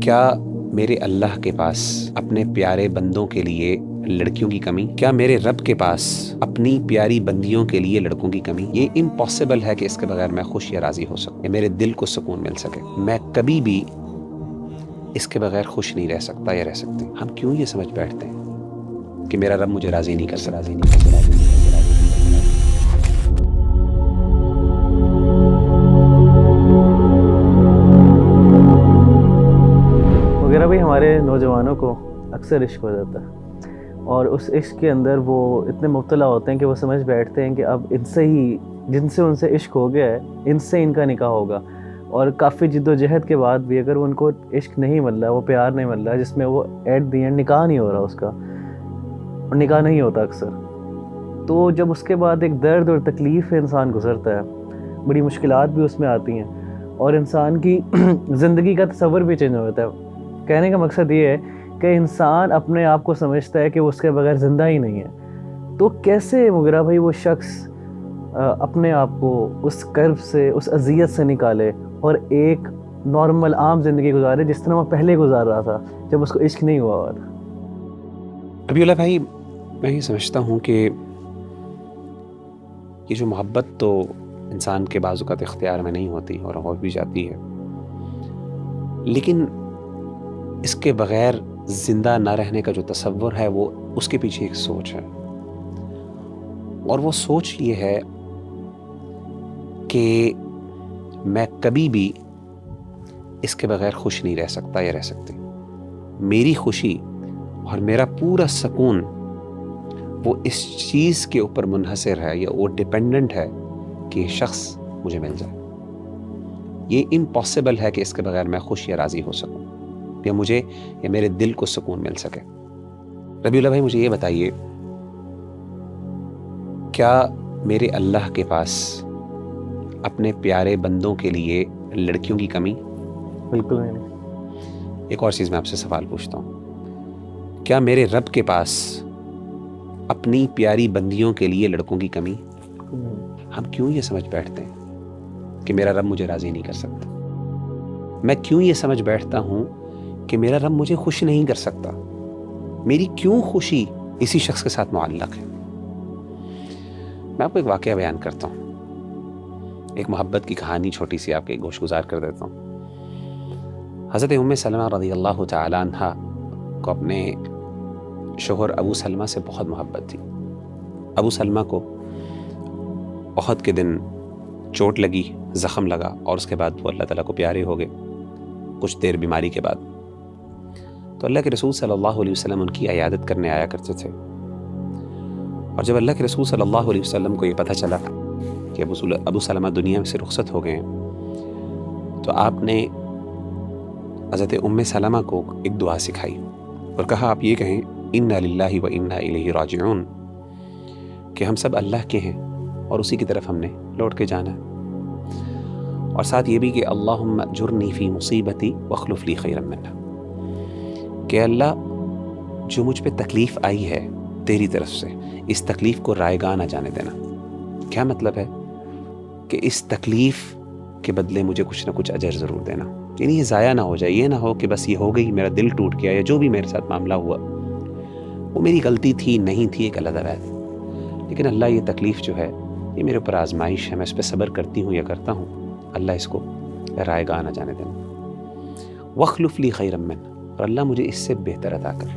کیا میرے اللہ کے پاس اپنے پیارے بندوں کے لیے لڑکیوں کی کمی؟ کیا میرے رب کے پاس اپنی پیاری بندیوں کے لیے لڑکوں کی کمی؟ یہ امپاسبل ہے کہ اس کے بغیر میں خوش یا راضی ہو سکوں، میرے دل کو سکون مل سکے۔ میں کبھی بھی اس کے بغیر خوش نہیں رہ سکتا یا رہ سکتی۔ ہم کیوں یہ سمجھ بیٹھتے ہیں کہ میرا رب مجھے راضی نہیں کر سکتا، راضی نہیں کر سکتا۔ وغیرہ بھائی ہمارے نوجوانوں کو اکثر عشق ہو جاتا ہے، اور اس عشق کے اندر وہ اتنے مبتلا ہوتے ہیں کہ وہ سمجھ بیٹھتے ہیں کہ اب ان سے ہی، جن سے ان سے عشق ہو گیا ہے، ان سے ان کا نکاح ہوگا، اور کافی جد و جہد کے بعد بھی اگر ان کو عشق نہیں مل رہا، وہ پیار نہیں مل رہا، جس میں وہ ایٹ دی اینڈ نکاح نہیں ہو رہا اس کا، اور نکاح نہیں ہوتا اکثر، تو جب اس کے بعد ایک درد اور تکلیف انسان گزرتا ہے، بڑی مشکلات بھی اس میں آتی ہیں، اور انسان کی زندگی کا تصور بھی چینج ہو جاتا ہے۔ کہنے کا مقصد یہ ہے کہ انسان اپنے آپ کو سمجھتا ہے کہ وہ اس کے بغیر زندہ ہی نہیں ہے، تو کیسے مغیرہ بھائی وہ شخص اپنے آپ کو اس کرب سے، اس اذیت سے نکالے اور ایک نارمل عام زندگی گزارے جس طرح وہ پہلے گزار رہا تھا جب اس کو عشق نہیں ہوا ہوا تھا؟ ربیع اللہ بھائی، میں یہ سمجھتا ہوں کہ یہ جو محبت تو انسان کے بعض اوقات اختیار میں نہیں ہوتی اور ہو بھی جاتی ہے، لیکن اس کے بغیر زندہ نہ رہنے کا جو تصور ہے وہ اس کے پیچھے ایک سوچ ہے، اور وہ سوچ یہ ہے کہ میں کبھی بھی اس کے بغیر خوش نہیں رہ سکتا یا رہ سکتی۔ میری خوشی اور میرا پورا سکون وہ اس چیز کے اوپر منحصر ہے یا وہ ڈیپینڈنٹ ہے کہ یہ شخص مجھے مل جائے۔ یہ امپاسبل ہے کہ اس کے بغیر میں خوش یا راضی ہو سکوں، یا مجھے یا میرے دل کو سکون مل سکے۔ ربیع اللہ بھائی، مجھے یہ بتائیے، کیا میرے اللہ کے پاس اپنے پیارے بندوں کے لیے لڑکیوں کی کمی؟ بالکل نہیں۔ ایک اور چیز میں آپ سے سوال پوچھتا ہوں، کیا میرے رب کے پاس اپنی پیاری بندیوں کے لیے لڑکوں کی کمی؟ ہم کیوں یہ سمجھ بیٹھتے ہیں کہ میرا رب مجھے راضی نہیں کر سکتا؟ میں کیوں یہ سمجھ بیٹھتا ہوں کہ میرا رب مجھے خوش نہیں کر سکتا؟ میری کیوں خوشی اسی شخص کے ساتھ معلق ہے؟ میں آپ کو ایک واقعہ بیان کرتا ہوں، ایک محبت کی کہانی چھوٹی سی آپ کے گوش گزار کر دیتا ہوں۔ حضرت ام سلمہ رضی اللہ تعالی عنہ کو اپنے شوہر ابو سلمہ سے بہت محبت تھی۔ ابو سلمہ کو احد کے دن چوٹ لگی، زخم لگا، اور اس کے بعد وہ اللہ تعالیٰ کو پیارے ہو گئے کچھ دیر بیماری کے بعد۔ تو اللہ کے رسول صلی اللہ علیہ وسلم ان کی عیادت کرنے آیا کرتے تھے، اور جب اللہ کے رسول صلی اللہ علیہ وسلم کو یہ پتہ چلا کہ ابو سلمہ دنیا سے رخصت ہو گئے ہیں، تو آپ نے حضرت ام سلمہ کو ایک دعا سکھائی اور کہا، آپ یہ کہیں انا للہ و انا الیہ راجعون، کہ ہم سب اللہ کے ہیں اور اسی کی طرف ہم نے لوٹ کے جانا ہے، اور ساتھ یہ بھی کہ اللہم اجرنی فی مصیبتی واخلف لی خیرا منہا، کہ اللہ جو مجھ پہ تکلیف آئی ہے تیری طرف سے، اس تکلیف کو رائگاں نہ جانے دینا۔ کیا مطلب ہے؟ کہ اس تکلیف کے بدلے مجھے کچھ نہ کچھ اجر ضرور دینا، یعنی یہ ضائع نہ ہو جائے، یہ نہ ہو کہ بس یہ ہو گئی، میرا دل ٹوٹ گیا، یا جو بھی میرے ساتھ معاملہ ہوا وہ میری غلطی تھی نہیں تھی ایک علیحدہ بات، لیکن اللہ یہ تکلیف جو ہے یہ میرے اوپر آزمائش ہے، میں اس پہ صبر کرتی ہوں یا کرتا ہوں، اللہ اس کو رائگاں نہ جانے دینا۔ واخلف لی خیرا منہ، اور اللہ مجھے اس سے بہتر عطا کر۔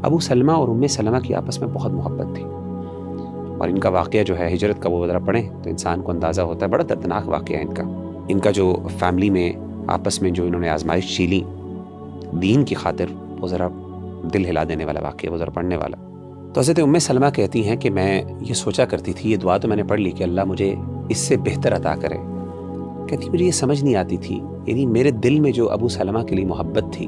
ابو سلمہ اور ام سلمہ کی آپس میں بہت محبت تھی، اور ان کا واقعہ جو ہے ہجرت کا وہ ذرا پڑھیں تو انسان کو اندازہ ہوتا ہے، بڑا دردناک واقعہ ہے ان کا جو فیملی میں آپس میں جو انہوں نے آزمائش جھیلی دین کی خاطر، وہ ذرا دل ہلا دینے والا واقعہ، وہ ذرا پڑھنے والا۔ تو حضرت ام سلمہ کہتی ہیں کہ میں یہ سوچا کرتی تھی، یہ دعا تو میں نے پڑھ لی کہ اللہ مجھے اس سے بہتر عطا کرے، کہتی مجھے یہ سمجھ نہیں آتی تھی، یعنی میرے دل میں جو ابو سلمہ کے لیے محبت تھی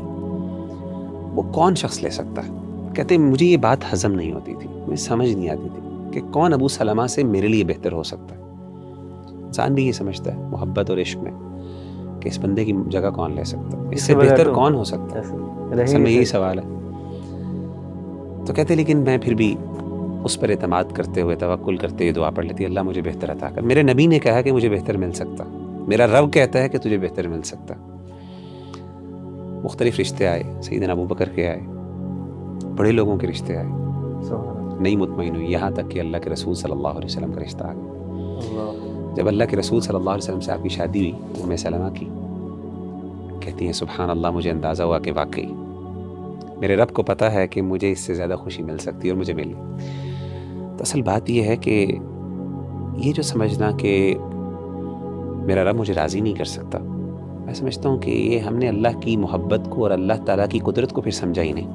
وہ کون شخص لے سکتا ہے؟ کہتے مجھے یہ بات ہضم نہیں ہوتی تھی، مجھے سمجھ نہیں آتی تھی کہ کون ابو سلمہ سے میرے لیے بہتر ہو سکتا ہے۔ انسان بھی یہ سمجھتا ہے محبت اور عشق میں کہ اس بندے کی جگہ کون لے سکتا ہے، اس سے بہتر کون ہو سکتا ہے، اصل میں یہی سوال ہے۔ تو کہتے لیکن میں پھر بھی اس پر اعتماد کرتے ہوئے، توکل کرتے ہوئے دعا پڑھ لیتی، اللہ مجھے بہتر عطا کر۔ میرے نبی نے کہا کہ مجھے بہتر مل سکتا، میرا رب کہتا ہے کہ تجھے بہتر مل سکتا۔ مختلف رشتے آئے، سیدنا ابو بکر کے آئے، بڑے لوگوں کے رشتے آئے، سبحان اللہ، نہیں مطمئن ہوئی، یہاں تک کہ اللہ کے رسول صلی اللہ علیہ وسلم کا رشتہ آ گیا۔ اللہ، جب اللہ کے رسول صلی اللہ علیہ وسلم سے آپ کی شادی ہوئی، ام سلمہ کی، کہتی ہیں سبحان اللہ، مجھے اندازہ ہوا کہ واقعی میرے رب کو پتہ ہے کہ مجھے اس سے زیادہ خوشی مل سکتی ہے اور مجھے ملی۔ تو اصل بات یہ ہے کہ یہ جو سمجھنا کہ میرا رب مجھے راضی نہیں کر سکتا، میں سمجھتا ہوں کہ یہ ہم نے اللہ کی محبت کو اور اللہ تعالیٰ کی قدرت کو پھر سمجھا ہی نہیں۔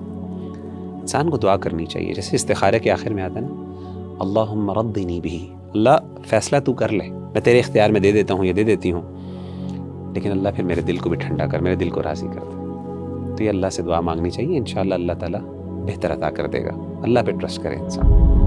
انسان کو دعا کرنی چاہیے، جیسے استخارے کے آخر میں آتا ہے نا، اللہم رضنی بہ، اللہ فیصلہ تو کر لے، میں تیرے اختیار میں دے دیتا ہوں یا دے دیتی ہوں، لیکن اللہ پھر میرے دل کو بھی ٹھنڈا کر، میرے دل کو راضی کر دے۔ تو یہ اللہ سے دعا مانگنی چاہیے، انشاءاللہ اللہ تعالیٰ بہتر عطا کر دے گا۔ اللہ پہ ٹرسٹ کرے انسان۔